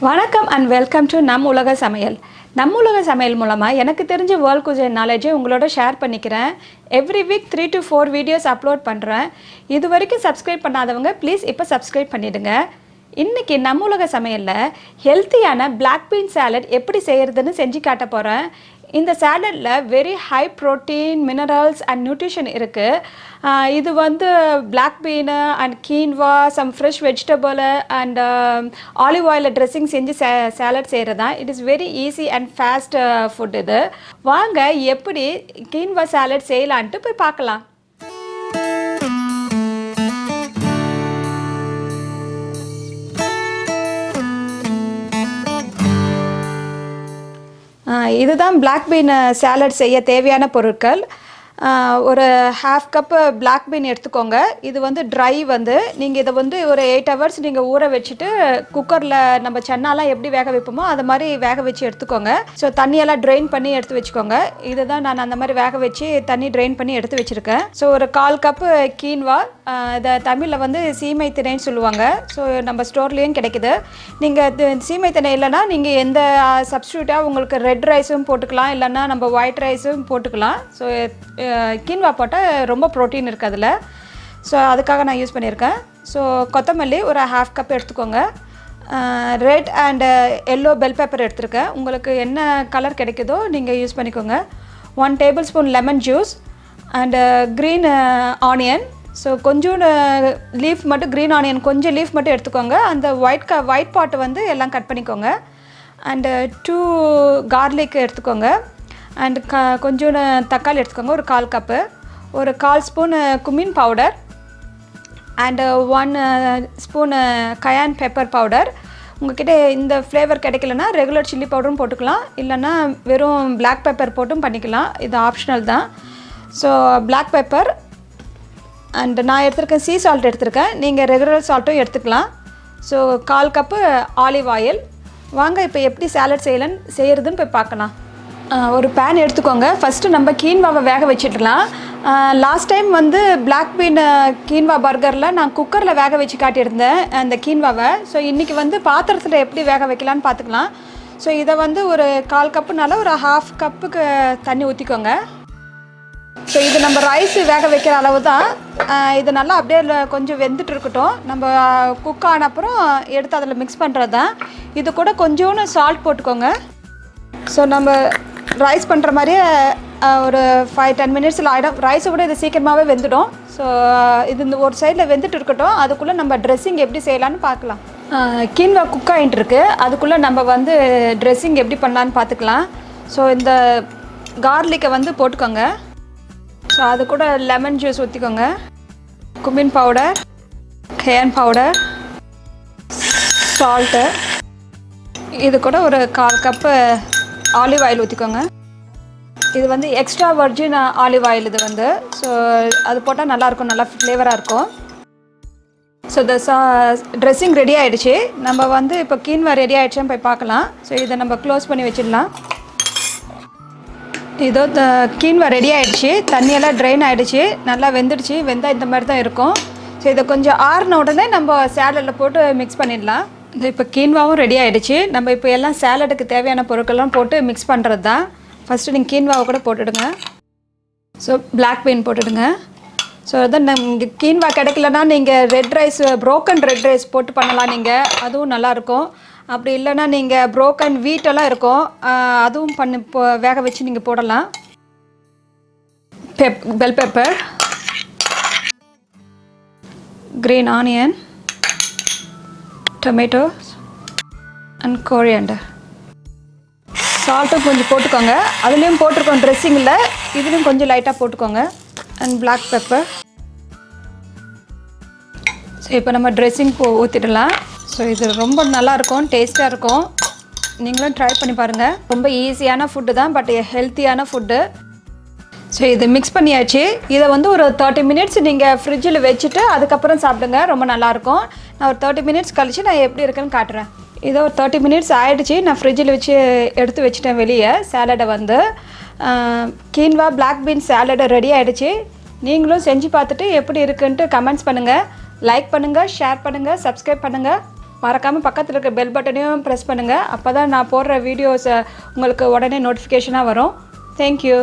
வணக்கம் and welcome to நம் உலக சமையல். நம் உலக சமையல் மூலமாக எனக்கு தெரிஞ்ச வேர்ல்ட் குசைன் நாலேஜை உங்களோட ஷேர் பண்ணிக்கிறேன். Every week 3 to 4 videos upload பண்ணுறேன். இது வரைக்கும் சப்ஸ்கிரைப் பண்ணாதவங்க ப்ளீஸ் இப்போ சப்ஸ்கிரைப் பண்ணிவிடுங்க. இன்றைக்கி நம்ம உலக சமையலில் ஹெல்த்தியான பிளாக் பீன் சாலட் எப்படி செய்கிறதுன்னு செஞ்சு காட்ட போகிறேன். இந்த சாலடில் very high protein, minerals and nutrition இருக்குது. இது வந்து black bean and quinoa, some fresh vegetable and olive oil dressing செஞ்சு சாலட் செய்கிறது தான். It is very easy and fast food. இது வாங்க எப்படி கீன்வா சாலட் செய்யலான்ட்டு போய் பார்க்கலாம். இதுதான் பிளாக் பீன் சாலட் செய்ய தேவையான பொருட்கள். ஒரு ஹாஃப் கப்பு பிளாக் பீன் எடுத்துக்கோங்க. இது வந்து ட்ரை நீங்கள் இதை ஒரு 8 hours நீங்கள் ஊற வச்சுட்டு குக்கரில் நம்ம சென்னாலாம் எப்படி வேக வைப்போமோ அது மாதிரி வேக வச்சு எடுத்துக்கோங்க. ஸோ தண்ணியெல்லாம் ட்ரெயின் பண்ணி எடுத்து வச்சுக்கோங்க. இதுதான் நான் அந்த மாதிரி வேக வச்சு தண்ணி ட்ரெயின் பண்ணி எடுத்து வச்சுருக்கேன். ஸோ ஒரு 1/4 கப்பு கீன்வா, இதை தமிழில் சீமை திணைன்னு சொல்லுவாங்க. ஸோ நம்ம ஸ்டோர்லேயும் கிடைக்குது. நீங்கள் சீமை திணை இல்லைன்னா நீங்கள் எந்த சப்ஸ்டியூட்டாக உங்களுக்கு ரெட் ரைஸும் போட்டுக்கலாம், இல்லைன்னா நம்ம ஒயிட் ரைஸும் போட்டுக்கலாம். ஸோ கீன்வா போட்டால் ரொம்ப ப்ரோட்டீன் இருக்குது அதில். ஸோ அதுக்காக நான் யூஸ் பண்ணியிருக்கேன். ஸோ கொத்தமல்லி ஒரு ஹாஃப் கப் எடுத்துக்கோங்க. Red and yellow bell pepper எடுத்துருக்கேன். உங்களுக்கு என்ன கலர் கிடைக்குதோ நீங்கள் யூஸ் பண்ணிக்கோங்க. 1 tablespoon lemon juice and green onion. So கொஞ்சம் லீஃப் மட்டும், க்ரீன் ஆனியன் கொஞ்சம் லீஃப் மட்டும் எடுத்துக்கோங்க. அந்த ஒயிட் பாட்டு எல்லாம் கட் பண்ணிக்கோங்க. அண்டு 2 கார்லிக் எடுத்துக்கோங்க. அண்ட் கொஞ்சோண்டு தக்காளி எடுத்துக்கோங்க, ஒரு 1/4 கப்பு. ஒரு 1/4 spoon cumin powder and 1 spoon cayenne pepper powder. உங்கள்கிட்ட இந்த ஃப்ளேவர் கிடைக்கலன்னா ரெகுலர் சில்லி பவுடரும் போட்டுக்கலாம், இல்லைன்னா வெறும் பிளாக் பெப்பர் போட்டும் பண்ணிக்கலாம். இது ஆப்ஷனல் தான். ஸோ பிளாக் பெப்பர் அண்டு நான் எடுத்துருக்கேன் சீ சால்ட் எடுத்துருக்கேன். நீங்கள் ரெகுலர் சால்ட்டும் எடுத்துக்கலாம். So 1/4 cup olive oil. வாங்க இப்போ எப்படி சாலட் செய்கிறதுன்னு போய் பார்க்கலாம். ஒரு பேன் எடுத்துக்கோங்க. ஃபஸ்ட்டு நம்ம கீன்வாவை வேக வச்சிடலாம். Last time black bean quinoa பர்கரில் நான் குக்கரில் வேக வச்சு காட்டியிருந்தேன் அந்த கீன்வாவை. ஸோ இன்றைக்கி பாத்திரத்தில் எப்படி வேக வைக்கலான்னு பார்த்துக்கலாம். ஸோ இதை ஒரு 1/4 கப்புனால ஒரு ஹாஃப் கப்புக்கு தண்ணி ஊற்றிக்கோங்க. ஸோ இது நம்ம ரைஸ் வேக வைக்கிற அளவு தான். இது நல்லா அப்படியே கொஞ்சம் வெந்துட்டு இருக்கட்டும். நம்ம குக் ஆன அப்புறம் எடுத்து அதில் மிக்ஸ் பண்ணுறது தான். இது கூட கொஞ்சோன்னு சால்ட் போட்டுக்கோங்க. ஸோ நம்ம ரைஸ் பண்ணுற மாதிரியே ஒரு 5-10 மினிட்ஸில் ஆகிடும். ரைஸை கூட இது சீக்கிரமாகவே வெந்துடும். ஸோ இது இந்த ஒரு சைடில் வெந்துட்டு இருக்கட்டும். அதுக்குள்ளே நம்ம ட்ரெஸ்ஸிங் எப்படி செய்யலான்னு பார்க்கலாம். கீன்வா குக் ஆகிட்டு இருக்கு. அதுக்குள்ளே நம்ம ட்ரெஸ்ஸிங் எப்படி பண்ணலான்னு பார்த்துக்கலாம். ஸோ இந்த கார்லிக்கை போட்டுக்கோங்க. ஸோ அது கூட லெமன் ஜூஸ் ஊற்றிக்கோங்க. Cumin powder, cayenne powder, salt. இது கூட ஒரு 1/4 கப்பு ஆலிவ் ஆயில் ஊற்றிக்கோங்க. இது எக்ஸ்ட்ரா வர்ஜின் ஆலிவ் ஆயில். இது ஸோ அது போட்டால் நல்லாயிருக்கும், நல்லா ஃப்ளேவராக இருக்கும். ஸோ இந்த ட்ரெஸ்ஸிங் ரெடி ஆகிடுச்சு. நம்ம இப்போ கீன்வா ரெடி ஆகிடுச்சுன்னு போய் பார்க்கலாம். ஸோ இதை நம்ம க்ளோஸ் பண்ணி வச்சிடலாம். இதோ கீன்வா ரெடி ஆகிடுச்சு. தண்ணியெல்லாம் ட்ரெயின் ஆகிடுச்சு, நல்லா வெந்துடுச்சு. வெந்தால் இந்த மாதிரி தான் இருக்கும். ஸோ இதை கொஞ்சம் ஆறின உடனே நம்ம சேலடில் போட்டு மிக்ஸ் பண்ணிடலாம். இப்போ கீன்வாவும் ரெடி ஆகிடுச்சு. நம்ம இப்போ எல்லாம் சேலடுக்கு தேவையான பொருட்கள்லாம் போட்டு மிக்ஸ் பண்ணுறது தான். ஃபஸ்ட்டு நீங்கள் கீன்வாவை கூட போட்டுடுங்க. ஸோ பிளாக் பீன் போட்டுடுங்க. ஸோ அதான் நீங்கள் கீன்வா கிடைக்கலன்னா நீங்கள் red rice, broken red rice போட்டு பண்ணலாம். நீங்கள் அதுவும் நல்லாயிருக்கும். அப்படி இல்லைன்னா நீங்கள் ப்ரோக்கன் வீட்டெல்லாம் இருக்கும், அதுவும் வேக வச்சு நீங்கள் போடலாம். Bell pepper, green onion, tomatoes and coriander. சால்ட்டும் கொஞ்சம் போட்டுக்கோங்க. அதுலேயும் போட்டிருக்கோம் ட்ரெஸ்ஸிங்கில், இதுலேயும் கொஞ்சம் லைட்டாக போட்டுக்கோங்க. And black pepper. ஸோ இப்போ நம்ம ட்ரெஸ்ஸிங் ஊற்றிடலாம். ஸோ இது ரொம்ப நல்லாயிருக்கும், டேஸ்ட்டாக இருக்கும். நீங்களும் ட்ரை பண்ணி பாருங்கள். ரொம்ப ஈஸியான ஃபுட்டு தான், பட் ஹெல்த்தியான ஃபுட்டு. ஸோ இது மிக்ஸ் பண்ணியாச்சு. இதை ஒரு 30 மினிட்ஸ் நீங்கள் ஃப்ரிட்ஜில் வச்சுட்டு அதுக்கப்புறம் சாப்பிடுங்க, ரொம்ப நல்லாயிருக்கும். நான் ஒரு 30 மினிட்ஸ் கழித்து நான் எப்படி இருக்குன்னு காட்டுறேன். இதோ ஒரு 30 மினிட்ஸ் ஆகிடுச்சு. நான் ஃப்ரிட்ஜில் வச்சு எடுத்து வச்சுட்டேன் வெளியே சேலடை. கீன்வா பிளாக் பீன் சேலடை ரெடி ஆகிடுச்சு. நீங்களும் செஞ்சு பார்த்துட்டு எப்படி இருக்குன்ட்டு கமெண்ட்ஸ் பண்ணுங்கள். லைக் பண்ணுங்கள், ஷேர் பண்ணுங்கள், சப்ஸ்கிரைப் பண்ணுங்கள். மறக்காமல் பக்கத்தில் இருக்க பெல் பட்டனையும் ப்ரெஸ் பண்ணுங்கள். அப்போ தான் நான் போடுற வீடியோஸை உங்களுக்கு உடனே நோட்டிஃபிகேஷனாக வரும். தேங்க்யூ.